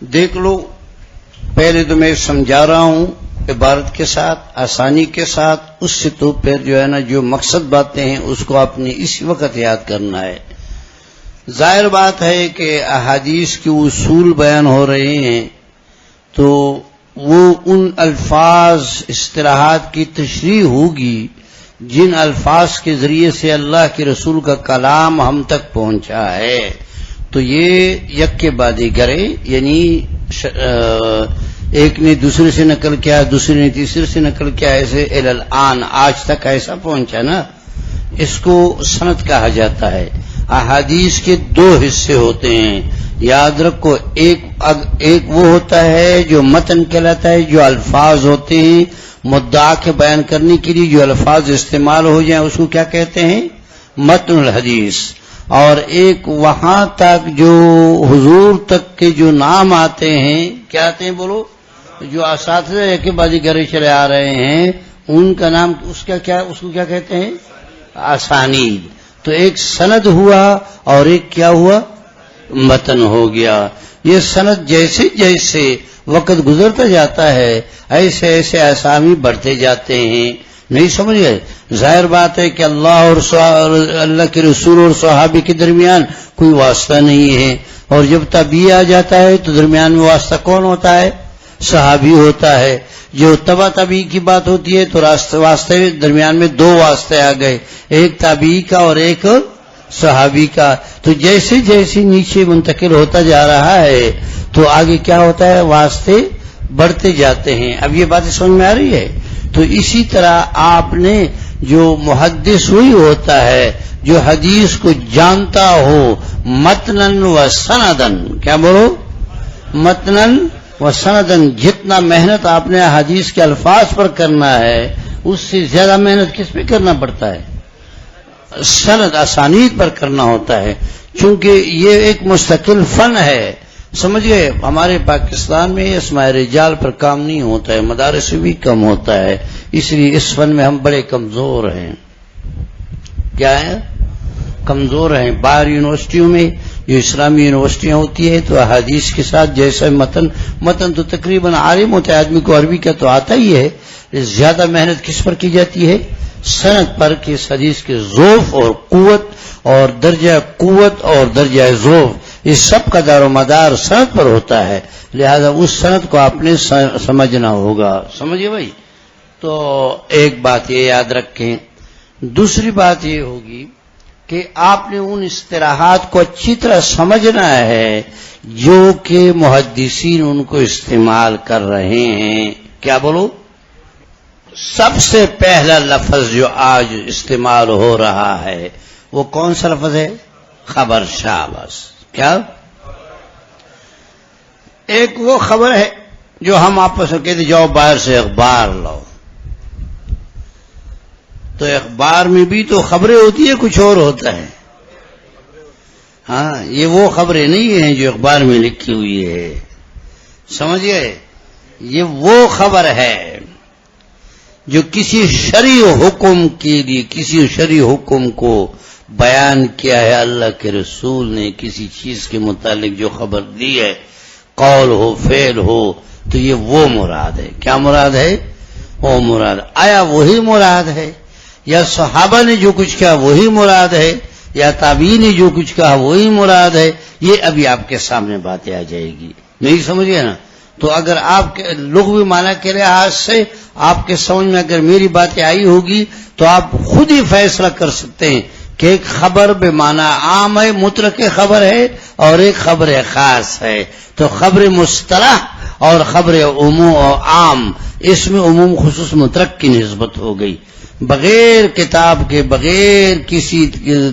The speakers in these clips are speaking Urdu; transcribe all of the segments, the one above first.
دیکھ لو، پہلے تو میں سمجھا رہا ہوں عبارت کے ساتھ، آسانی کے ساتھ، اس سے تو پھر جو ہے نا جو مقصد باتیں ہیں اس کو آپ نے اسی وقت یاد کرنا ہے۔ ظاہر بات ہے کہ احادیث کے اصول بیان ہو رہے ہیں تو وہ ان الفاظ اصطلاحات کی تشریح ہوگی جن الفاظ کے ذریعے سے اللہ کے رسول کا کلام ہم تک پہنچا ہے، تو یہ یک کے بعد گرے، یعنی ایک نے دوسرے سے نقل کیا، دوسرے نے تیسرے سے نقل کیا، ایسے الان آج تک ایسا پہنچا نا، اس کو سند کہا جاتا ہے۔ احادیث کے دو حصے ہوتے ہیں، یاد رکھو، ایک وہ ہوتا ہے جو متن کہلاتا ہے، جو الفاظ ہوتے ہیں مدعا کے بیان کرنے کے لیے جو الفاظ استعمال ہو جائیں اس کو کیا کہتے ہیں؟ متن الحدیث۔ اور ایک وہاں تک جو حضور تک کے جو نام آتے ہیں، کیا آتے ہیں بولو، جو اساتذہ کے بعد گرے چلے آ رہے ہیں ان کا نام اس کو کیا کہتے ہیں؟ اسانید۔ تو ایک سند ہوا اور ایک کیا ہوا؟ متن ہو گیا۔ یہ سند جیسے جیسے وقت گزرتا جاتا ہے ایسے ایسے اسامی بڑھتے جاتے ہیں، نہیں سمجھ گئے؟ ظاہر بات ہے کہ اللہ کے رسول اور صحابی کے درمیان کوئی واسطہ نہیں ہے، اور جب تابعی آ جاتا ہے تو درمیان میں واسطہ کون ہوتا ہے؟ صحابی ہوتا ہے۔ جو تبع تابعی کی بات ہوتی ہے تو واسطے درمیان میں دو واسطے آ گئے، ایک تابعی کا اور ایک صحابی کا۔ تو جیسے جیسے نیچے منتقل ہوتا جا رہا ہے تو آگے کیا ہوتا ہے؟ واسطے بڑھتے جاتے ہیں۔ اب یہ باتیں سمجھ میں آ رہی ہے؟ تو اسی طرح آپ نے جو محدث وہی ہوتا ہے جو حدیث کو جانتا ہو متنن و سندن، کیا بولو؟ متنن و سندن۔ جتنا محنت آپ نے حدیث کے الفاظ پر کرنا ہے اس سے زیادہ محنت کس پہ کرنا پڑتا ہے؟ سند اسانید پر کرنا ہوتا ہے، چونکہ یہ ایک مستقل فن ہے، سمجھ گئے؟ ہمارے پاکستان میں اسماء رجال پر کام نہیں ہوتا ہے، مدارس سے بھی کم ہوتا ہے، اس لیے اس فن میں ہم بڑے کمزور ہیں۔ کیا ہے؟ کمزور ہیں۔ باہر یونیورسٹیوں میں جو اسلامی یونیورسٹیاں ہوتی ہے تو احادیث کے ساتھ جیسا متن تو تقریباً عالم ہوتا ہے، آدمی کو عربی کا تو آتا ہی ہے، زیادہ محنت کس پر کی جاتی ہے؟ سند پر، کہ اس حدیث کے ذوف اور قوت اور درجہ ذوف اس سب کا دار و مدار سند پر ہوتا ہے، لہذا اس سند کو آپ نے سمجھنا ہوگا۔ سمجھے بھائی؟ تو ایک بات یہ یاد رکھیں۔ دوسری بات یہ ہوگی کہ آپ نے ان اصطلاحات کو اچھی طرح سمجھنا ہے جو کہ محدثین ان کو استعمال کر رہے ہیں۔ کیا بولو؟ سب سے پہلا لفظ جو آج استعمال ہو رہا ہے وہ کون سا لفظ ہے؟ خبر شاباش۔ کیا؟ ایک وہ خبر ہے جو ہم آپس میں کہتے جاؤ باہر سے اخبار لاؤ، تو اخبار میں بھی تو خبریں ہوتی ہے، کچھ اور ہوتا ہے۔ ہاں، یہ وہ خبریں نہیں ہیں جو اخبار میں لکھی ہوئی ہے، سمجھ گئے؟ یہ وہ خبر ہے جو کسی شرعی حکم کے لیے، کسی شرعی حکم کو بیان کیا ہے اللہ کے رسول نے، کسی چیز کے متعلق جو خبر دی ہے، قول ہو فعل ہو، تو یہ وہ مراد ہے۔ کیا مراد ہے؟ وہ مراد۔ آیا وہی مراد ہے یا صحابہ نے جو کچھ کہا وہی مراد ہے یا تابعین نے جو کچھ کہا وہی مراد ہے؟ یہ ابھی آپ کے سامنے باتیں آ جائے گی، نہیں سمجھ گئے نا؟ تو اگر آپ کے لغوی معنی کے لحاظ سے آپ کے سمجھ میں اگر میری باتیں آئی ہوگی تو آپ خود ہی فیصلہ کر سکتے ہیں کہ ایک خبر بے معنی عام ہے، مطلق خبر ہے، اور ایک خبر خاص ہے۔ تو خبر مصطلح اور خبر عموم اور عام، اس میں عموم خصوص مطلق کی نسبت ہو گئی، بغیر کتاب کے، بغیر کسی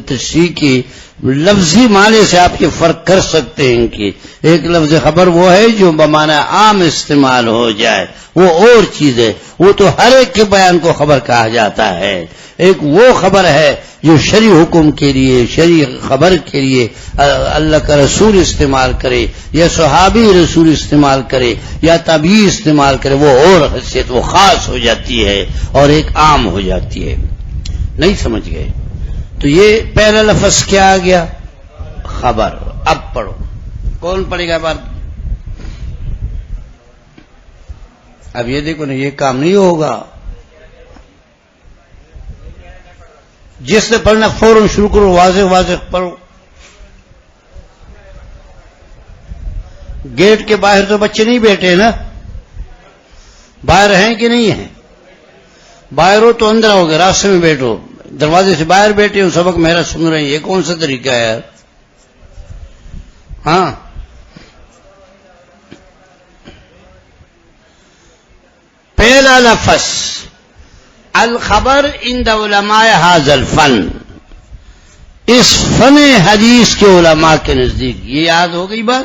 تشریح کے لفظی معنی سے آپ یہ فرق کر سکتے ہیں کہ ایک لفظ خبر وہ ہے جو بمعنی عام استعمال ہو جائے، وہ اور چیز ہے، وہ تو ہر ایک کے بیان کو خبر کہا جاتا ہے۔ ایک وہ خبر ہے جو شرعی حکم کے لیے، شرعی خبر کے لیے اللہ کا رسول استعمال کرے یا صحابی رسول استعمال کرے یا تابعی استعمال کرے، وہ اور حیثیت، وہ خاص ہو جاتی ہے اور ایک عام ہو جاتی ہے۔ نہیں سمجھ گئے؟ تو یہ پہلا لفظ کیا آ گیا؟ خبر۔ اب پڑھو، کون پڑھے گا بات؟ اب یہ دیکھو نا، یہ کام نہیں ہوگا. جس نے پڑھنا فوراً شروع کرو، واضح واضح پڑھو. گیٹ کے باہر تو بچے نہیں بیٹھے نا، باہر ہیں کہ نہیں ہیں؟ باہر ہو تو اندر آؤ گے، راستے میں بیٹھو. دروازے سے باہر بیٹھے ہوں، سبق میرا سن رہے ہیں، یہ کون سا طریقہ ہے یار؟ ہاں، پہلا لفظ الخبر عند علماء هذا الفن، اس فن حدیث کے علماء کے نزدیک. یہ یاد ہو گئی بات.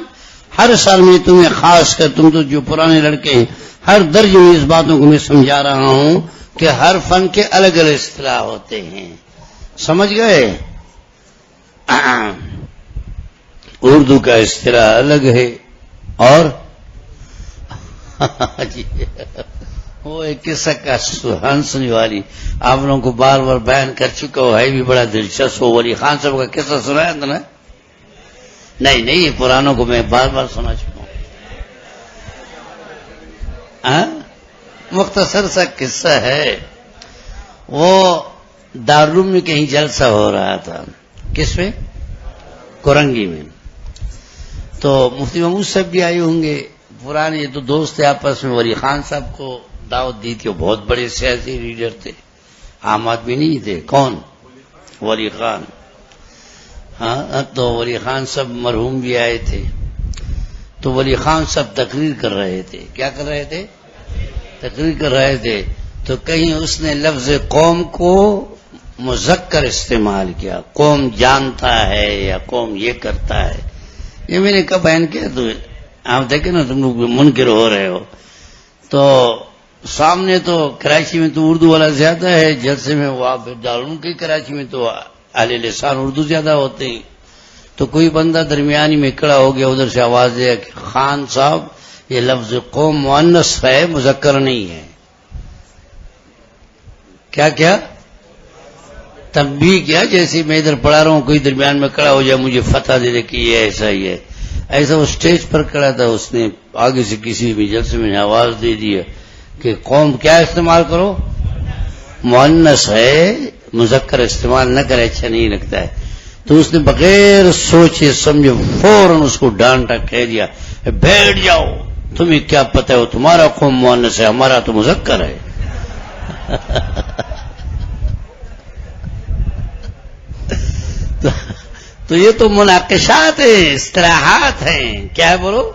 ہر سال میں تمہیں، خاص کر تم تو جو پرانے لڑکے ہیں، ہر درج میں اس باتوں کو میں سمجھا رہا ہوں کہ ہر فن کے الگ الگ اصطلاح ہوتے ہیں. سمجھ گئے؟ اردو کا اصطلاح الگ ہے. اور وہ ایک قصہ کا ہنسنے والی آپ لوگوں کو بار بار بیان کر چکا ہو، ہے بھی بڑا دلچسپ. ہو ولی خان صاحب کا قصہ سنایا تھا نا؟ نہیں، یہ پرانوں کو میں بار بار سنا چکا ہوں. مختصر سا قصہ ہے. وہ دارالعلوم میں کہیں جلسہ ہو رہا تھا. کس میں؟ کورنگی میں. تو مفتی محمود صاحب بھی آئے ہوں گے. پرانے یہ تو دوست تھے آپس میں. ولی خان صاحب کو دعوت دی تھی. وہ بہت بڑے سیاسی لیڈر تھے، عام آدمی نہیں تھے. کون؟ ولی خان. ہاں، تو ولی خان صاحب مرحوم بھی آئے تھے. تو ولی خان صاحب تقریر کر رہے تھے. کیا کر رہے تھے؟ تقریر کر رہے تھے. تو کہیں اس نے لفظ قوم کو مذکر استعمال کیا. قوم جانتا ہے یا قوم یہ کرتا ہے. یہ میں نے کہا بیان کیا. تو آپ دیکھیں نا، تم لوگ منکر ہو رہے ہو. تو سامنے تو کراچی میں تو اردو والا زیادہ ہے جلسے میں. وہ آپ دارالعلوم کی کراچی میں تو اہل لسان اردو زیادہ ہوتے ہیں. تو کوئی بندہ درمیانی میں کھڑا ہو گیا، ادھر سے آواز دیا کہ خان صاحب یہ لفظ قوم مؤنث ہے، مذکر نہیں ہے. کیا تنبیہ کیا. جیسے میں ادھر پڑھا رہا ہوں، کوئی درمیان میں کھڑا ہو جائے، مجھے فتح دے دے کہ یہ ایسا ہی ہے. ایسا وہ اسٹیج پر کھڑا تھا. اس نے آگے سے کسی بھی جلسے میں آواز دے دی کہ قوم کیا استعمال کرو، مؤنث ہے، مذکر استعمال نہ کرے، اچھا نہیں لگتا ہے. تو اس نے بغیر سوچے سمجھے فوراً اس کو ڈانٹا، کہہ دیا بیٹھ جاؤ، تمہیں کیا پتہ ہے، تمہارا قوم مؤنث ہے، ہمارا تو مذکر ہے. تو یہ تو مناقشات ہیں، اصطلاحات ہیں. کیا ہے بولو؟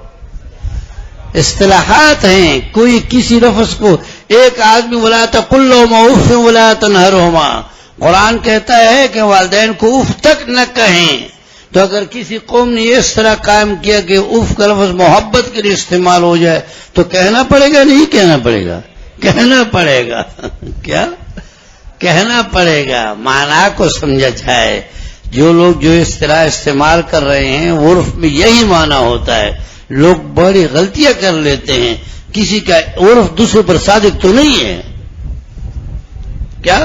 اصطلاحات ہیں. کوئی کسی لفظ کو، ایک آدمی ولا تقل لهما اف ولا تنهرهما، قرآن کہتا ہے کہ والدین کو اف تک نہ کہیں. تو اگر کسی قوم نے اس طرح قائم کیا کہ اف کا لفظ محبت کے لیے استعمال ہو جائے تو کہنا پڑے گا؟ نہیں کہنا پڑے گا؟ کہنا پڑے گا. کیا کہنا پڑے گا؟ معنی کو سمجھا جائے. جو لوگ جو اصطلاح استعمال کر رہے ہیں عرف میں یہی معنی ہوتا ہے. لوگ بڑی غلطیاں کر لیتے ہیں. کسی کا عرف دوسرے پر صادق تو نہیں ہے. کیا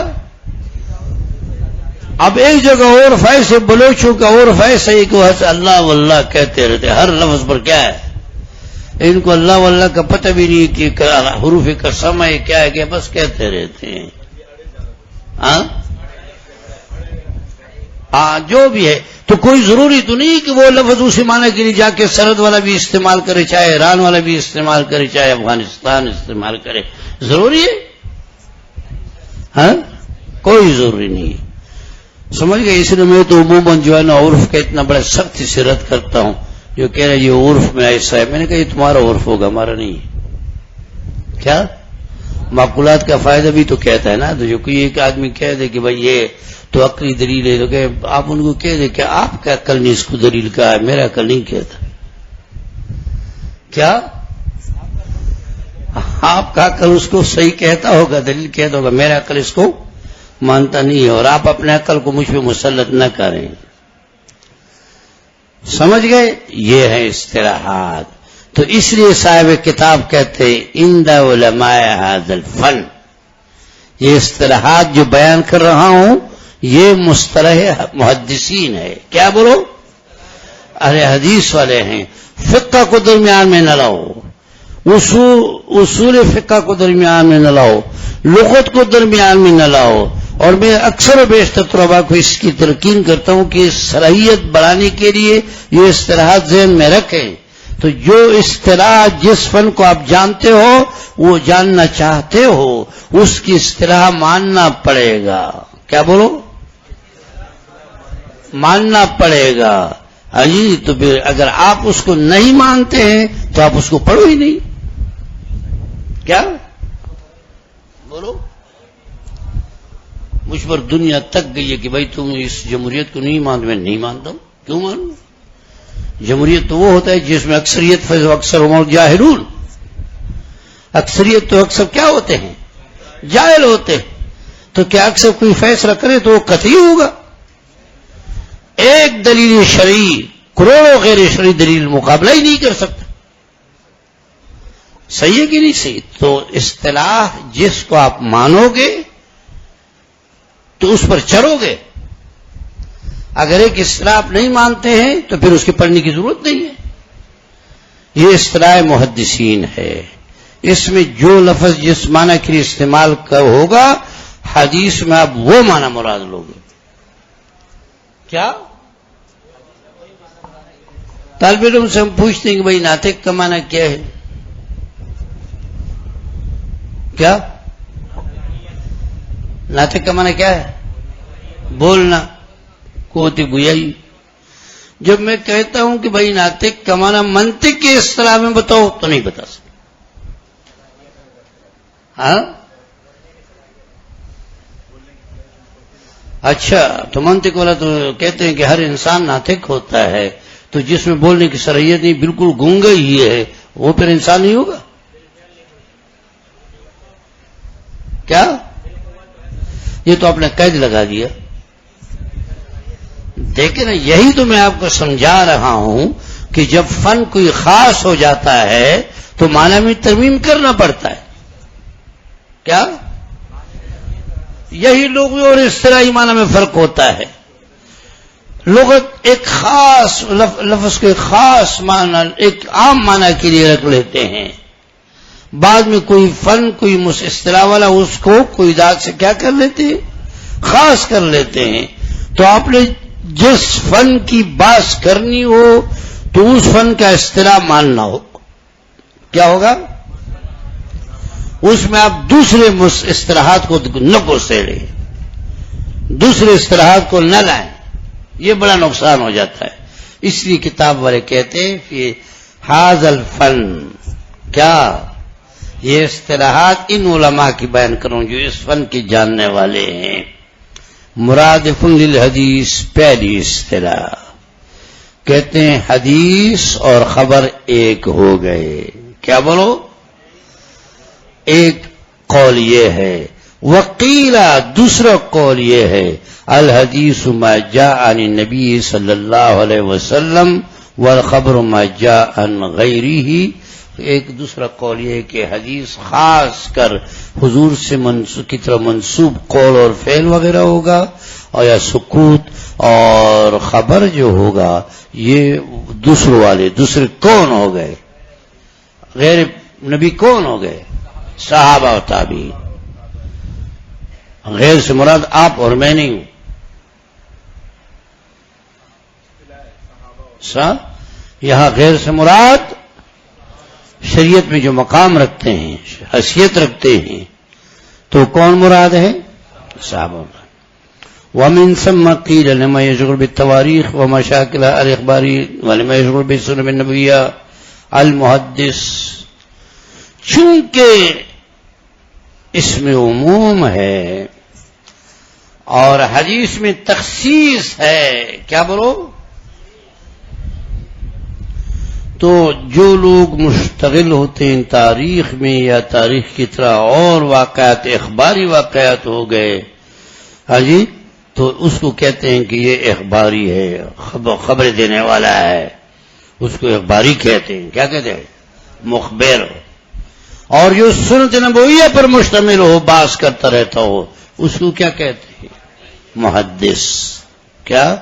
اب ایک جگہ عرف ایسے بلوچوں کا عرف ایسا ہی کہ وہ اللہ واللہ کہتے رہتے ہر لفظ پر. کیا ہے ان کو اللہ واللہ کا پتہ بھی نہیں کہ حروف قسم ہے کیا ہے، کہ بس کہتے رہتے ہیں. ہاں جو بھی ہے. تو کوئی ضروری تو نہیں کہ وہ لفظ اسی معنی کے لیے جا کے سرحد والا بھی استعمال کرے، چاہے ایران والا بھی استعمال کرے، چاہے افغانستان استعمال کرے. ضروری ہے؟ ہاں، کوئی ضروری نہیں ہے. سمجھ گئے؟ اس لیے میں تو عموماً جو ہے نا عرف کا اتنا بڑا سختی سے رد کرتا ہوں. جو کہہ رہے یہ عرف میں ایسا ہے، میں نے کہا یہ تمہارا عرف ہوگا، ہمارا نہیں. کیا معقولات کا فائدہ بھی تو کہتا ہے نا. تو جو کوئی ایک آدمی کہہ دے کہ بھائی یہ تو عقلی دلیل ہے، تو کہ آپ ان کو کہہ دیں کہ آپ کا عقل نے اس کو دلیل کہا ہے، میرا عقل نہیں کہتا. کیا آپ کا عقل اس کو صحیح کہتا ہوگا، دلیل کہتا ہوگا، میرا عقل اس کو مانتا نہیں ہے. اور آپ اپنے عقل کو مجھ پہ مسلط نہ کریں. سمجھ گئے؟ یہ ہے اصطلاحات. تو اس لیے صاحب کتاب کہتے ہیں عند علماء هذا الفن. یہ اصطلاحات جو بیان کر رہا ہوں یہ مصطلح محدثین ہے. کیا بولو؟ اہل حدیث والے ہیں. فقہ کو درمیان میں نہ لاؤ. اصول فقہ کو درمیان میں نہ لاؤ، لغت کو درمیان میں نہ لاؤ. اور میں اکثر و بیشتر طلباء کو اس کی تلقین کرتا ہوں کہ صلاحیت بڑھانے کے لیے یہ اصطلاحات ذہن میں رکھیں. تو جو اصطلاح جس فن کو آپ جانتے ہو، وہ جاننا چاہتے ہو، اس کی اصطلاح ماننا پڑے گا. کیا بولو؟ ماننا پڑے گا. جی تو پھر اگر آپ اس کو نہیں مانتے ہیں تو آپ اس کو پڑھو ہی نہیں. کیا بولو؟ مجھ پر دنیا تک گئی ہے کہ بھائی تم اس جمہوریت کو نہیں مانتے. میں نہیں مانتا ہوں. کیوں مانوں؟ جمہوریت تو وہ ہوتا ہے جس میں اکثریت فیض و اکثر عمر جاہلون. اکثریت تو اکثر کیا ہوتے ہیں؟ جاہل ہوتے ہیں. تو کیا اکثر کوئی فیصلہ کرے تو وہ قطعی ہوگا؟ ایک دلیل شرعی کروڑوں غیر شرعی دلیل مقابلہ ہی نہیں کر سکتا. صحیح ہے کہ نہیں صحیح؟ تو اصطلاح جس کو آپ مانو گے تو اس پر چلو گے. اگر ایک اصطلاح آپ نہیں مانتے ہیں تو پھر اس کے پڑھنے کی ضرورت نہیں ہے. یہ اصطلاح محدثین ہے. اس میں جو لفظ جس معنی کے لیے استعمال ہوگا حدیث میں آپ وہ معنی مراد لوگے. کیا طالب علم سے ہم پوچھتے ہیں کہ بھائی ناطق کا معنی کیا ہے؟ کیا ناطق کا معنی کیا ہے؟ بولنا، قوت گویائی. جب میں کہتا ہوں کہ بھائی ناطق کا معنی منطق کے اصطلاح میں بتاؤ تو نہیں بتا سکتا. ہاں اچھا، تو منطق والا تو کہتے ہیں کہ ہر انسان ناطق ہوتا ہے، تو جس میں بولنے کی صلاحیت نہیں بالکل گونگا ہی ہے وہ پھر انسان نہیں ہوگا. کیا یہ تو آپ نے قید لگا دیا. دیکھیں نا، یہی تو میں آپ کو سمجھا رہا ہوں کہ جب فن کوئی خاص ہو جاتا ہے تو معنی میں ترمیم کرنا پڑتا ہے. کیا یہی لغوی اور اصطلاحی معنی میں فرق ہوتا ہے. لغت ایک خاص لفظ کے خاص معنی ایک عام معنی کے لیے رکھ لیتے ہیں، بعد میں کوئی فن کوئی اصطلاح والا اس کو کوئی ذات سے کیا کر لیتے ہیں؟ خاص کر لیتے ہیں. تو آپ نے جس فن کی بات کرنی ہو تو اس فن کا اصطلاح ماننا ہو. کیا ہوگا؟ اس میں آپ دوسرے اصطلاحات کو نہ گھسیڑیں، دوسرے اصطلاحات کو نہ لائیں. یہ بڑا نقصان ہو جاتا ہے. اس لیے کتاب والے کہتے ہیں کہ ھذا الفن، کیا یہ اصطلاحات ان علماء کی بیان کروں جو اس فن کے جاننے والے ہیں. مرادف للحدیث، پہلی اصطلاح کہتے ہیں حدیث اور خبر ایک ہو گئے. کیا بولو؟ ایک قول یہ ہے. وقیلا، دوسرا قول یہ ہے الحدیث ما جاء عن النبی صلی اللہ علیہ وسلم والخبر ما جاء عن غیرہ. ایک دوسرا قول یہ ہے کہ حدیث خاص کر حضور سے کی طرح منسوب قول اور فعل وغیرہ ہوگا، اور یا سکوت، اور خبر جو ہوگا یہ دوسرے کون ہو گئے؟ غیر نبی کون ہو گئے؟ صحابہ و تابعین. غیر سے مراد آپ اور میں نہیں ہوں. یہاں غیر سے مراد شریعت میں جو مقام رکھتے ہیں، حیثیت رکھتے ہیں، تو کون مراد ہے؟ صحابہ. ومن ثم قیل لما يشغل بالتواريخ ومشاكل الاخبار ولما يشغل بالسنن النبویہ المحدث. چونکہ اس میں عموم ہے اور حدیث میں تخصیص ہے. کیا بولو؟ تو جو لوگ مشتغل ہوتے ہیں تاریخ میں یا تاریخ کی طرح اور واقعات اخباری واقعات ہو گئے، ہاں جی، تو اس کو کہتے ہیں کہ یہ اخباری ہے، خبر دینے والا ہے، اس کو اخباری کہتے ہیں. کیا کہتے ہیں؟ مخبر. اور جو سنت نبویہ پر مشتمل ہو، بحث کرتا رہتا ہو، اس کو کیا کہتے ہیں؟ محدث. کیا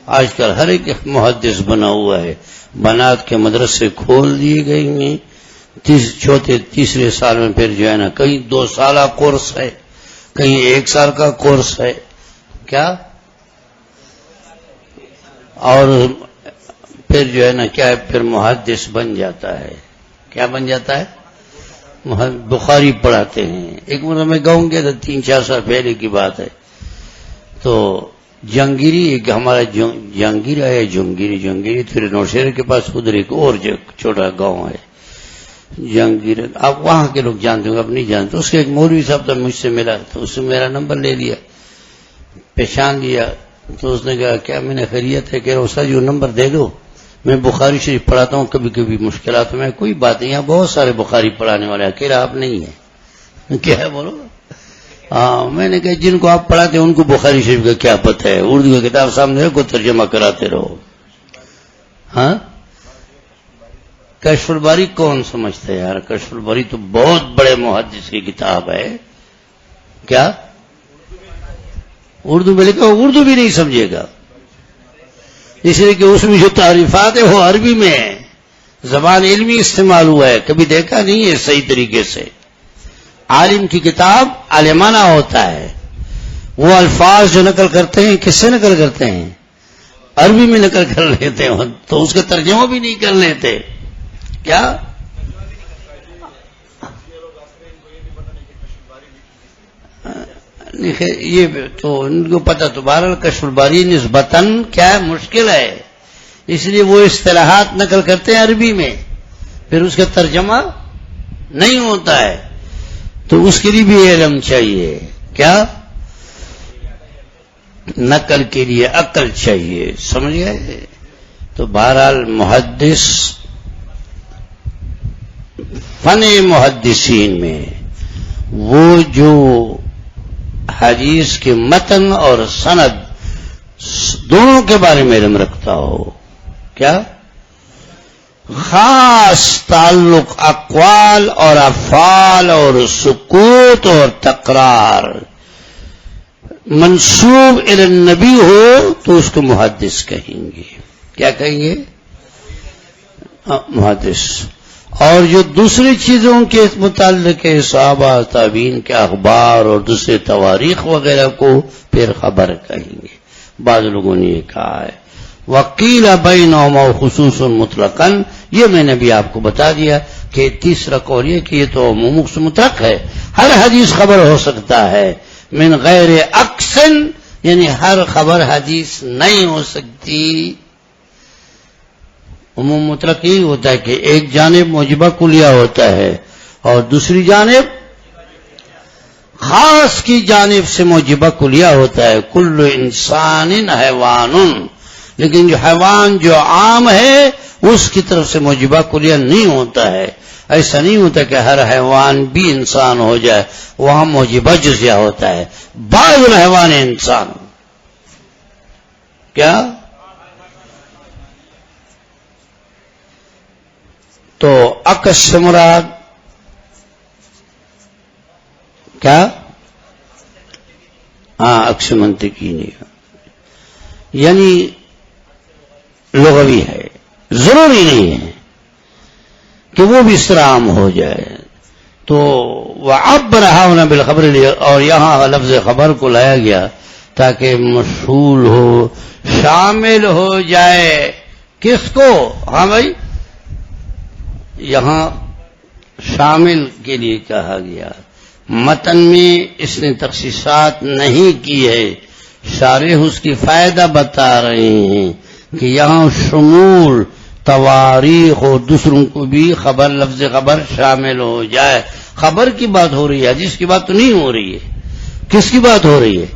آج کل ہر ایک محدث بنا ہوا ہے. بنات کے مدرسے کھول دیے گئے ہیں، چوتھے تیسرے سال میں پھر جو ہے نا کہیں 2 سالہ کورس ہے، کہیں 1 سال کا کورس ہے، کیا؟ اور پھر جو ہے نا کیا ہے، پھر محدث بن جاتا ہے۔ کیا بن جاتا ہے؟ بخاری پڑھاتے ہیں۔ ایک مرتبہ میں گاؤں گیا تھا، 3-4 سال پہلے کی بات ہے، تو جہانگیری ایک ہمارا جہانگیر ہے، جہانگیری پھر نوشہر کے پاس ادھر ایک اور جو چھوٹا گاؤں ہے جہانگیر، آپ وہاں کے لوگ جانتے ہوں، اب نہیں جانتے۔ اس کے ایک مولوی صاحب تھا، مجھ سے ملا تو اس نے میرا نمبر لے لیا، پہچان لیا، تو اس نے کہا کیا؟ میں نے خیریت ہے؟ کہہ رہا استاد جو نمبر دے دو، میں بخاری شریف پڑھاتا ہوں، کبھی کبھی مشکلات میں۔ کوئی بات نہیں، یہاں بہت سارے بخاری پڑھانے والے، اکیلا آپ نہیں ہیں۔ کیا ہے بولو؟ ہاں، میں نے کہا جن کو آپ پڑھاتے ہیں ان کو بخاری شریف کا کیا پتہ ہے، اردو کی کتاب سامنے کو ترجمہ کراتے رہو۔ ہاں، کشف الباری کون سمجھتا ہے یار؟ کشف الباری تو بہت بڑے محدث کی کتاب ہے۔ کیا اردو میں لکھا؟ اردو بھی نہیں سمجھے گا، اس لیے کہ اس میں جو تعریفات ہے وہ عربی میں ہے، زبان علمی استعمال ہوا ہے، کبھی دیکھا نہیں ہے صحیح طریقے سے۔ عالم کی کتاب عالمانہ ہوتا ہے، وہ الفاظ جو نقل کرتے ہیں کس سے نقل کرتے ہیں؟ عربی میں نقل کر لیتے ہیں، تو اس کا ترجمہ بھی نہیں کر لیتے۔ کیا یہ تو ان کو پتہ، تو بہرحال کشف الباری نسبتاً کیا ہے، مشکل ہے، اس لیے وہ اصطلاحات نقل کرتے ہیں عربی میں، پھر اس کا ترجمہ نہیں ہوتا ہے، تو اس کے لیے بھی علم چاہیے۔ کیا؟ نقل کے لیے عقل چاہیے، سمجھ گئے؟ تو بہرحال محدث، فن محدثین میں وہ جو حدیث کے متن اور سند دونوں کے بارے میں علم رکھتا ہو۔ کیا؟ خاص تعلق اقوال اور افعال اور سکوت اور تکرار منسوب الی النبی ہو تو اس کو محدث کہیں گے۔ کیا کہیں گے؟ محدث۔ اور جو دوسری چیزوں کے متعلق ہے، صحابہ تابعین کے اخبار اور دوسرے تواریخ وغیرہ کو پھر خبر کہیں گے۔ بعض لوگوں نے یہ کہا ہے وقیل بینہما خصوص مطلقا، یہ میں نے بھی آپ کو بتا دیا کہ تیسرا قول یہ کہ یہ تو عموم مطلق ہے، ہر حدیث خبر ہو سکتا ہے، من غیر اقسن، یعنی ہر خبر حدیث نہیں ہو سکتی۔ عموم مطلق یہ ہوتا ہے کہ ایک جانب موجبہ کلیہ ہوتا ہے اور دوسری جانب خاص کی جانب سے موجبہ کلیہ ہوتا ہے۔ کل انسان حیوان، لیکن جو حیوان جو عام ہے اس کی طرف سے موجبہ کلیہ نہیں ہوتا ہے۔ ایسا نہیں ہوتا کہ ہر حیوان بھی انسان ہو جائے، وہاں موجبہ جزیہ ہوتا ہے، بعض الحیوان انسان۔ کیا؟ تو عکس سے مراد کیا؟ عکس منطقی نہیں، یعنی لغوی ہے، ضروری نہیں ہے کہ وہ بھی اس طرح عام ہو جائے۔ تو وَعَبَّرَهَا بِالْخَبْرِ، اور یہاں لفظ خبر کو لایا گیا تاکہ مشمول ہو، شامل ہو جائے۔ کس کو؟ ہاں بھائی، یہاں شامل کے لیے کہا گیا، متن میں اس نے تخصیصات نہیں کی ہے، شارح اس کی فائدہ بتا رہے ہیں کہ یہاں شمول تواریخ اور دوسروں کو بھی خبر، لفظ خبر شامل ہو جائے۔ خبر کی بات ہو رہی ہے، حدیث کی بات تو نہیں ہو رہی ہے۔ کس کی بات ہو رہی ہے؟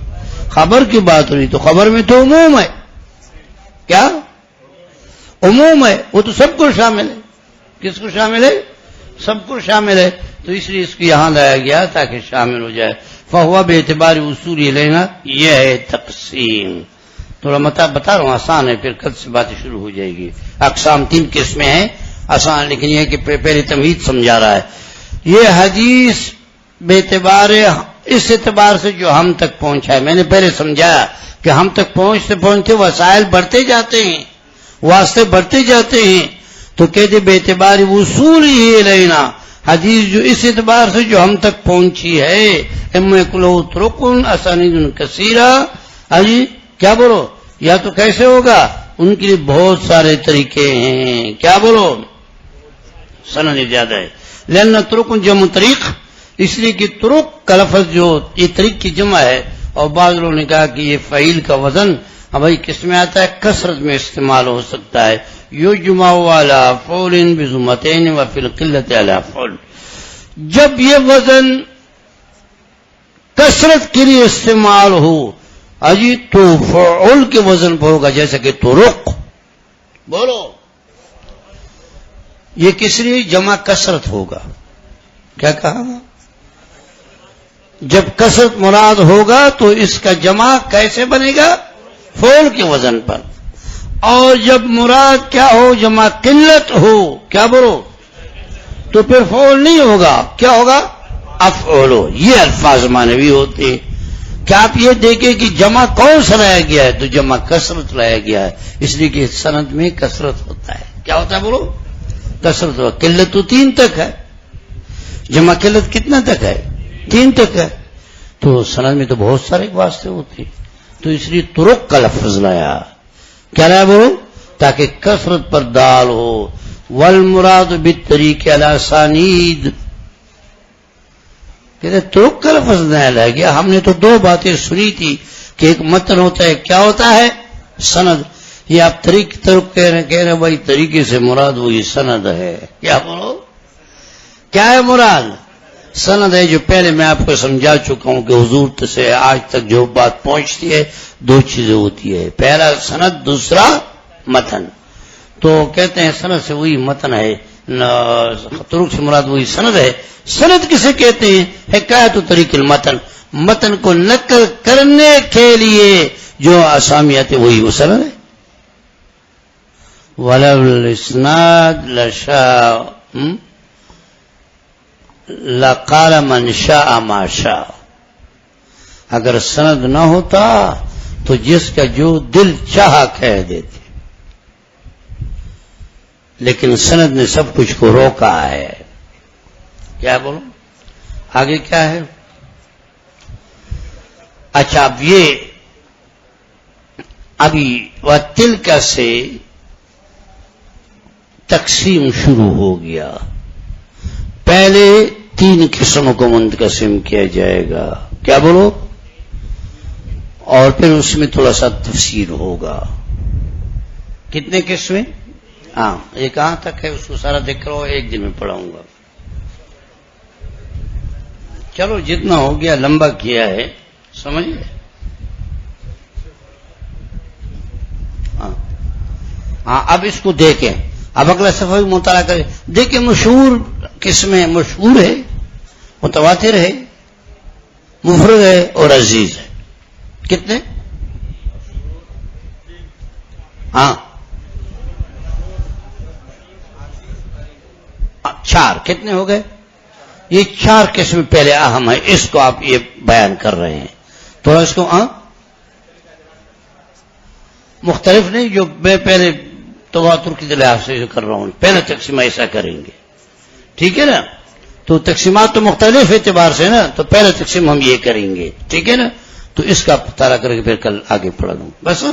خبر کی بات ہو رہی ہے، تو خبر میں تو عموم ہے۔ کیا عموم ہے؟ وہ تو سب کو شامل ہے۔ کس کو شامل ہے؟ سب کو شامل ہے، تو اس لیے اس کو یہاں لایا گیا تاکہ شامل ہو جائے۔ فہو باعتبار اصول لینا، یہ ہے تقسیم۔ تھوڑا بتا رہا ہوں، آسان ہے، پھر کل سے باتیں شروع ہو جائے گی۔ اقسام 3 قسمیں ہیں، آسان، لیکن یہ کہ پہلے تمہید سمجھا رہا ہے۔ یہ حدیث باعتبار اس اعتبار سے جو ہم تک پہنچا ہے، میں نے پہلے سمجھایا کہ ہم تک پہنچتے پہنچتے وسائل بڑھتے جاتے ہیں، واسطے بڑھتے جاتے ہیں، تو کہتے بے اعتبار وصول ہی لینا، حدیث جو اس اعتبار سے جو ہم تک پہنچی ہے، اما کلو ترکن اسانید کثیرہ، جی کیا بولو، یا تو کیسے ہوگا، ان کے لیے بہت سارے طریقے ہیں، کیا بولو، سند زیادہ ہے، لأن ترکن جمع طریق، اس لیے کہ ترک کا لفظ جو یہ طریق کی جمع ہے، اور بعض لوگوں نے کہا کہ یہ فعیل کا وزن بھائی کس میں آتا ہے، کثرت میں استعمال ہو سکتا ہے، یجمع علی فعل بضمتین وفی القلۃ علی فعل، جب یہ وزن کثرت کے لیے استعمال ہو اجی تو فعل کے وزن پر ہوگا، جیسے کہ طرق، بولو یہ کس لیے جمع کثرت ہوگا، کیا کہا، جب کثرت مراد ہوگا تو اس کا جمع کیسے بنے گا، فعل کے وزن پر، اور جب مراد کیا ہو، جمع قلت ہو، کیا بولو، تو پھر فعل نہیں ہوگا، کیا ہوگا، افعل ہو، یہ الفاظ معنوی ہوتے ہیں۔ کیا آپ یہ دیکھیں کہ جمع کون سا لایا گیا ہے، تو جمع کثرت لایا گیا ہے، اس لیے کہ سند میں کثرت ہوتا ہے، کیا ہوتا ہے بولو، کثرت ہو، قلت تو 3 تک ہے، جمع قلت کتنا تک ہے، 3 تک ہے، تو سند میں تو بہت سارے واسطے ہوتے ہیں، تو اس لیے طرق کا لفظ لایا، کیا لایا بولو، تاکہ کثرت پر دال ہو، والمراد بالطریق الاسانید، کہتے طرق کا لفظ نیا لایا گیا، ہم نے تو 2 باتیں سنی تھی کہ ایک متن ہوتا ہے، کیا ہوتا ہے، سند، یہ آپ طریق کہہ رہے بھائی طریقے سے مراد وہی سند ہے، کیا بولو، کیا ہے مراد، سند ہے، جو پہلے میں آپ کو سمجھا چکا ہوں کہ حضور سے آج تک جو بات پہنچتی ہے 2 چیزیں ہوتی ہے، پہلا سند، دوسرا متن، تو کہتے ہیں سند سے وہی متن ہے، طرق سے مراد وہی سند ہے۔ سند کسے کہتے ہیں، حکایت و طریق المتن، متن کو نقل کرنے کے لیے جو اسامی آتے وہی وہ سند ہے۔ وَلَوْ الْإِسْنَادُ لَقَالَ مَنْ شَاءَ مَا شَاءَ، اگر سند نہ ہوتا تو جس کا جو دل چاہا کہہ دیتے، لیکن سند نے سب کچھ کو روکا ہے، کیا بولو، آگے کیا ہے، اچھا اب یہ ابھی وَتِلْكَ سے تقسیم شروع ہو گیا، پہلے 3 قسموں کو منقسم کیا جائے گا، کیا بولو، اور پھر اس میں تھوڑا سا تفصیل ہوگا، کتنے قسمیں، ہاں یہ کہاں تک ہے اس کو سارا دیکھ رہا ہو، ایک دن میں پڑھاؤں گا، چلو جتنا ہو گیا لمبا کیا ہے، سمجھ گئے، ہاں اب اس کو دیکھیں، اب اگلا صفحہ بھی مطالعہ کریں، دیکھیں مشہور قسمیں، مشہور ہے، متواتر ہے، مفرد ہے اور عزیز ہے، کتنے، ہاں 4، کتنے ہو گئے، یہ 4 قسم پہلے اہم ہے، اس کو آپ یہ بیان کر رہے ہیں، تھوڑا اس کو مختلف نہیں، جو میں پہلے تواتر کی لحاظ سے کر رہا ہوں، پہلا تقسیم ایسا کریں گے، ٹھیک ہے نا، تو تقسیمات تو مختلف اعتبار سے نا، تو پہلا تقسیم ہم یہ کریں گے، ٹھیک ہے نا، تو اس کا مطالعہ کر کے پھر کل آگے پڑھا دوں، بس